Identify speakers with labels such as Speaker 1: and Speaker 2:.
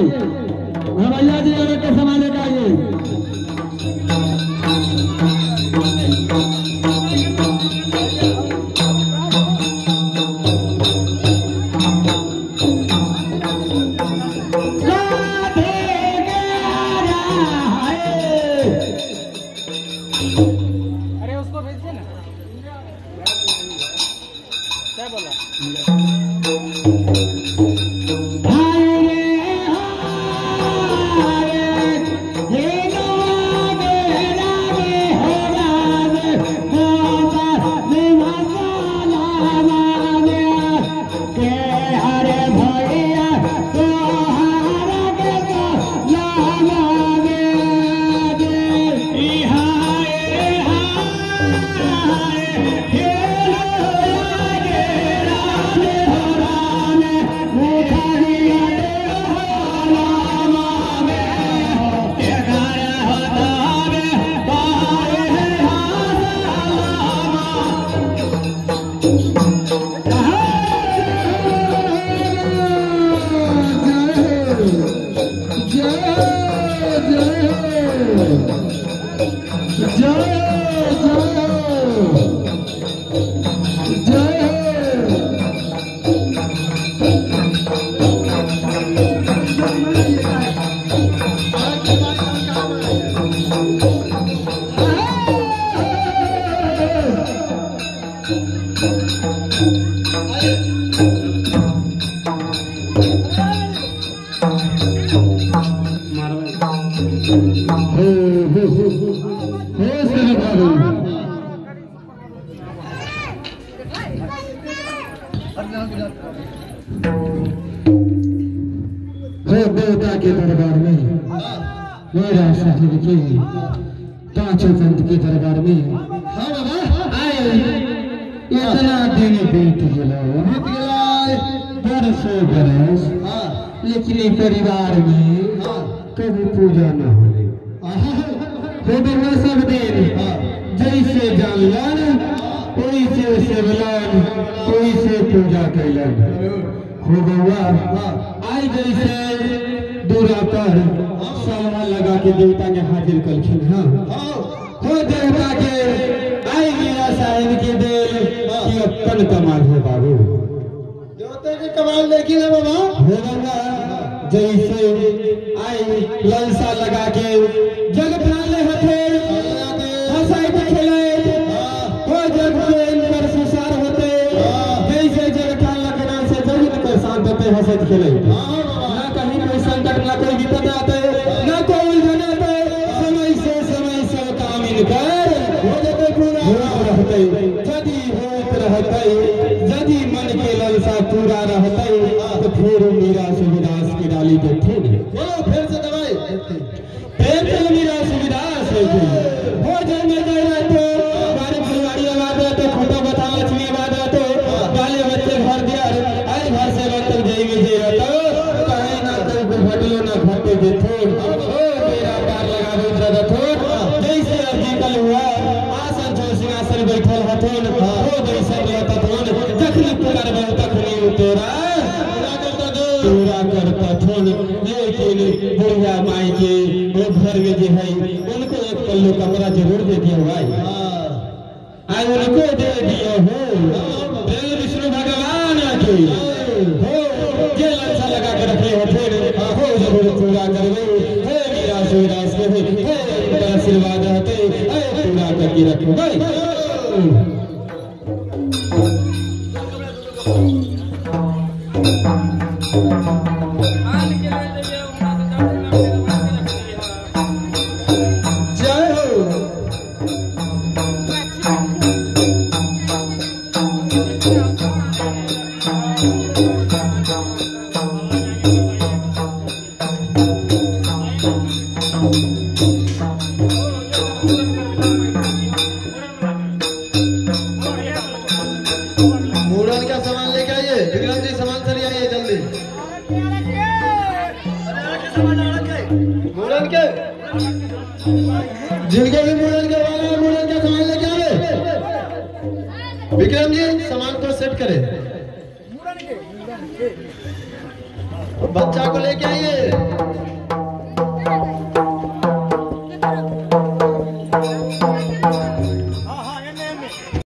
Speaker 1: भैया जी अगर के सामान लेकर आइए। देवता के दरबार में मेरा साहिब के पांचों संत के दरबार में आए इतना दिन बीत गया बरसों बरस, लेकिन परिवार में कभी पूजा न हो सब दिन जैसे जानलन वैसे सेवलन वैसे पूजा कैलन हो गौआ। आई जैसे दूरा पर सलवा लगा के देवता के हाजिर कलखिन। हाँ हो देवता के आई मीरा साहिब के दिल कि अपन कमाल है बाबू, देवता के कमाल देखी है बाबा। हो गौआ जैसे आई ललसा लगा के जग प्राले हथे हंसाई पे खेले हो जग पर संसार होते जैसे जग ठान लगना से जग को शांत होते हंसत खेले। ना कहीं कोई संकट ना कोई विपद आते ना कोई उलझन आते, समय से काम इनकर हो जाते पूरा रहते यदि होत रहते यदि मन के ललसा पूरा रहते तो फिर मीरा सुविदास की डाली के फिर से दवाई फिर से मीरा सुविदास हो जन्म जाए रहते हमारे परिवारी आवाज रहते फोटो बता लक्ष्मी आवाज रहते बाले बच्चे घर दिया आज घर से बर्तन जाएंगे जे रहता कहीं ना कहीं घटलो ना घटे जे थोड़ मेरा पार लगा दो ज्यादा थोड़ जैसे अर्जी कल हुआ आसन जो सिंहासन बैठल हथोन हो जैसे रहता थोन जखनी पुकार बहुत तखनी तोरा पूरा करता थोन। लेकिन बुढ़िया माई के वो घर में जो है उनको एक पल्लू कपड़ा जरूर दे दिया भाई, आज उनको दे दिया हो विष्णु भगवान के हो ये ललसा लगा कर रखे होते हो जरूर पूरा करवे हे मीरा सुविदास के आशीर्वाद रहते पूरा करके रखो भाई। जिनके भी मुड़न करवाना है मुड़न का सामान लेके आवे। विक्रम जी सामान को सेट करें।
Speaker 2: बच्चा को लेके आइए।